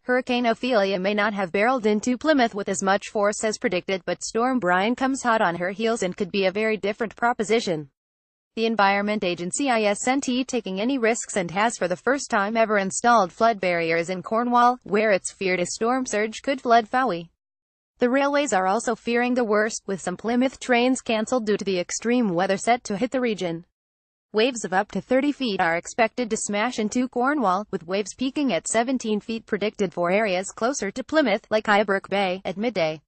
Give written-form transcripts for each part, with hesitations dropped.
Hurricane Ophelia may not have barreled into Plymouth with as much force as predicted, but Storm Bri comes hot on her heels and could be a very different proposition. The Environment Agency isn't taking any risks and has for the first time ever installed flood barriers in Cornwall, where it's feared a storm surge could flood Fowey. The railways are also fearing the worst, with some Plymouth trains cancelled due to the extreme weather set to hit the region. Waves of up to 30 feet are expected to smash into Cornwall, with waves peaking at 17 feet predicted for areas closer to Plymouth, like Highbrook Bay, at midday.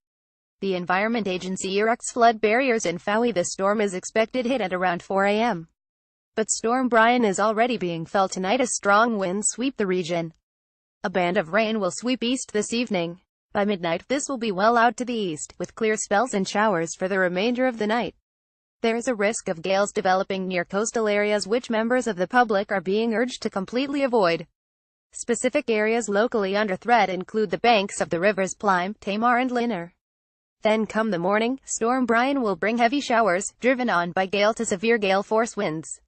The Environment Agency erects flood barriers in Fowey. The storm is expected hit at around 4 a.m. But Storm Bri is already being felt tonight as strong winds sweep the region. A band of rain will sweep east this evening. By midnight, this will be well out to the east, with clear spells and showers for the remainder of the night. There is a risk of gales developing near coastal areas which members of the public are being urged to completely avoid. Specific areas locally under threat include the banks of the rivers Plymouth, Tamar and Lynner. Then come the morning, Storm Bri will bring heavy showers, driven on by gale to severe gale force winds.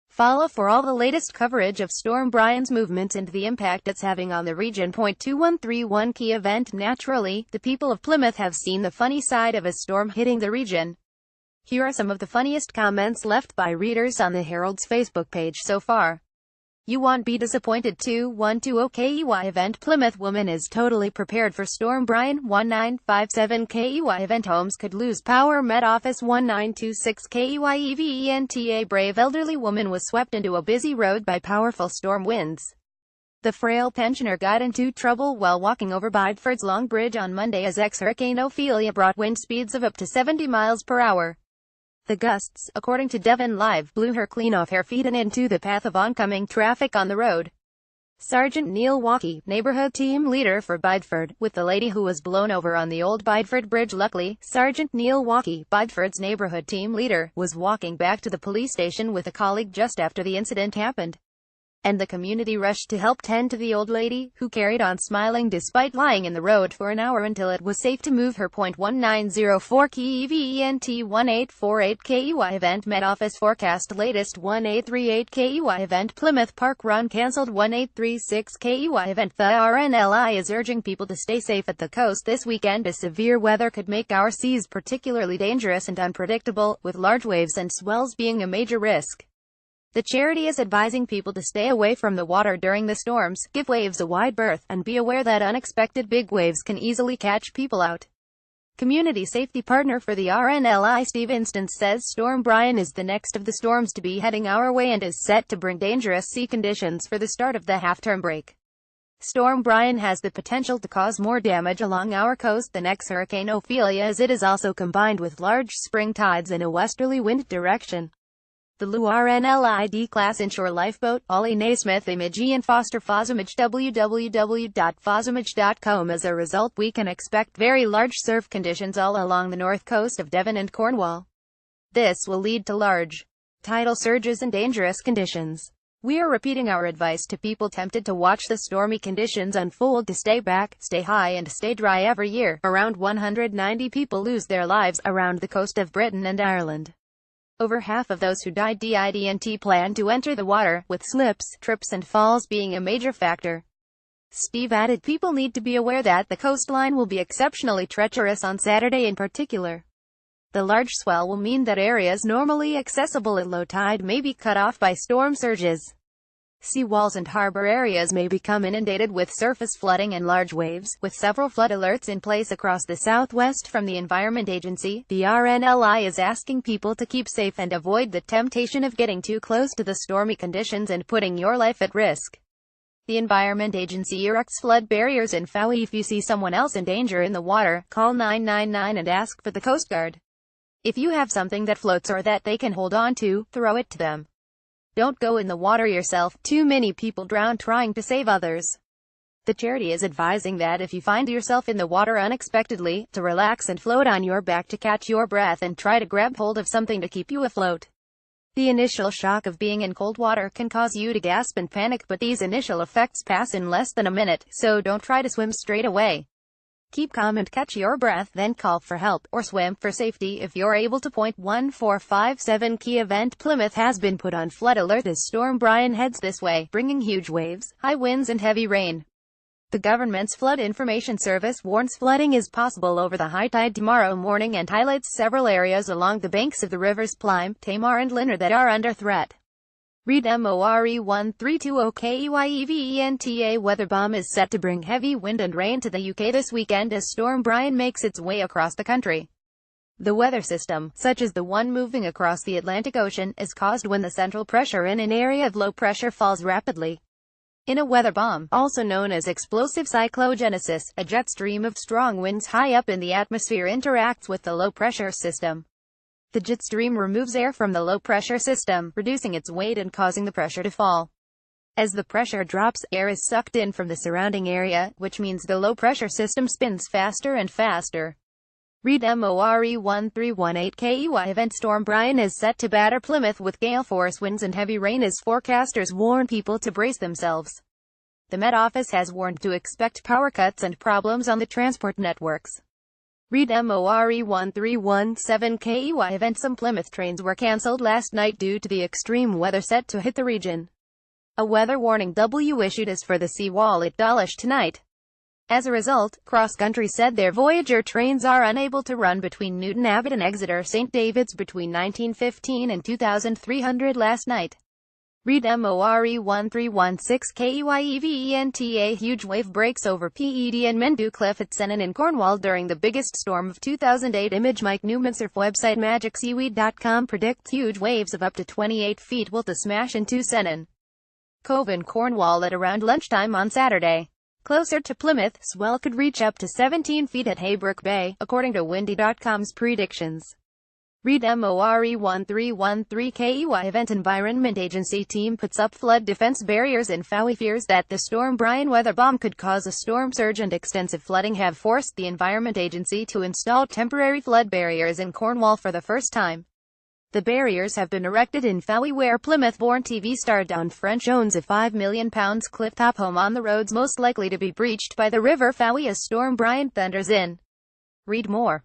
Follow for all the latest coverage of Storm Bri's movement and the impact it's having on the region. 2131 Key event. Naturally, the people of Plymouth have seen the funny side of a storm hitting the region. Here are some of the funniest comments left by readers on the Herald's Facebook page so far. You won't be disappointed. 212 KEY event. Plymouth woman is totally prepared for Storm Bri. 1957 KEY event. Homes could lose power. Met Office. 1926 KEY event. Brave elderly woman was swept into a busy road by powerful storm winds. The frail pensioner got into trouble while walking over Bideford's Long Bridge on Monday as ex-Hurricane Ophelia brought wind speeds of up to 70 miles per hour. The gusts, according to Devon Live, blew her clean off her feet and into the path of oncoming traffic on the road. Sergeant Neil Walkie, neighborhood team leader for Bideford, with the lady who was blown over on the old Bideford Bridge. Luckily, Sergeant Neil Walkie, Bideford's neighborhood team leader, was walking back to the police station with a colleague just after the incident happened. And the community rushed to help tend to the old lady, who carried on smiling despite lying in the road for an hour until it was safe to move her. 1904 KEY event. 1848 KEY event. Met Office forecast latest. 1838 KEY event. Plymouth Park Run cancelled. 1836 KEY event. The RNLI is urging people to stay safe at the coast this weekend as severe weather could make our seas particularly dangerous and unpredictable, with large waves and swells being a major risk. The charity is advising people to stay away from the water during the storms, give waves a wide berth, and be aware that unexpected big waves can easily catch people out. Community safety partner for the RNLI Steve Instance says Storm Bri is the next of the storms to be heading our way and is set to bring dangerous sea conditions for the start of the half-term break. Storm Bri has the potential to cause more damage along our coast than ex-Hurricane Ophelia, as it is also combined with large spring tides in a westerly wind direction. The Lu RNLI D-Class Inshore Lifeboat, Ollie Naismith Image Ian Foster Fosimage www.fosimage.com. As a result, we can expect very large surf conditions all along the north coast of Devon and Cornwall. This will lead to large tidal surges and dangerous conditions. We are repeating our advice to people tempted to watch the stormy conditions unfold to stay back, stay high and stay dry. Every year, around 190 people lose their lives around the coast of Britain and Ireland. Over half of those who died didn't plan to enter the water, with slips, trips and falls being a major factor. Steve added people need to be aware that the coastline will be exceptionally treacherous on Saturday in particular. The large swell will mean that areas normally accessible at low tide may be cut off by storm surges. Seawalls and harbor areas may become inundated with surface flooding and large waves, with several flood alerts in place across the southwest from the Environment Agency. The RNLI is asking people to keep safe and avoid the temptation of getting too close to the stormy conditions and putting your life at risk. The Environment Agency erects flood barriers in Fowey. If you see someone else in danger in the water, call 999 and ask for the Coast Guard. If you have something that floats or that they can hold on to, throw it to them. Don't go in the water yourself. Too many people drown trying to save others. The charity is advising that if you find yourself in the water unexpectedly, to relax and float on your back to catch your breath and try to grab hold of something to keep you afloat. The initial shock of being in cold water can cause you to gasp and panic, but these initial effects pass in less than a minute, so don't try to swim straight away. Keep calm and catch your breath, then call for help, or swim for safety if you're able to. 1457 Key event. Plymouth has been put on flood alert as Storm Bri heads this way, bringing huge waves, high winds and heavy rain. The government's flood information service warns flooding is possible over the high tide tomorrow morning and highlights several areas along the banks of the rivers Plymouth, Tamar and Lynner that are under threat. Read MORE1320KEYEVENTA weather bomb is set to bring heavy wind and rain to the UK this weekend as Storm Bri makes its way across the country. The weather system, such as the one moving across the Atlantic Ocean, is caused when the central pressure in an area of low pressure falls rapidly. In a weather bomb, also known as explosive cyclogenesis, a jet stream of strong winds high up in the atmosphere interacts with the low-pressure system. The jet stream removes air from the low-pressure system, reducing its weight and causing the pressure to fall. As the pressure drops, air is sucked in from the surrounding area, which means the low-pressure system spins faster and faster. Read MORE1318KEY event Storm Bri is set to batter Plymouth with gale-force winds and heavy rain as forecasters warn people to brace themselves. The Met Office has warned to expect power cuts and problems on the transport networks. Read MORE1317KEY event some Plymouth trains were cancelled last night due to the extreme weather set to hit the region. A weather warning W issued as for the seawall at Dawlish tonight. As a result, Cross Country said their Voyager trains are unable to run between Newton Abbot and Exeter St. David's between 1915 and 2300 last night. Read MORE1316KEYEVENTA huge wave breaks over PED and Mendu Cliff at Senon in Cornwall during the biggest storm of 2008. Image Mike Newman. Surf website magicseaweed.com predicts huge waves of up to 28 feet will to smash into Senon Cove in Cornwall at around lunchtime on Saturday. Closer to Plymouth, swell could reach up to 17 feet at Haybrook Bay, according to windy.com's predictions. Read MORE1313KEY event Environment Agency team puts up flood defense barriers in Fowey. Fears that the Storm Bri weather bomb could cause a storm surge and extensive flooding have forced the Environment Agency to install temporary flood barriers in Cornwall for the first time. The barriers have been erected in Fowey where Plymouth-born TV star Dawn French owns a £5 million cliff-top home on the roads most likely to be breached by the River Fowey as Storm Bri thunders in. Read more.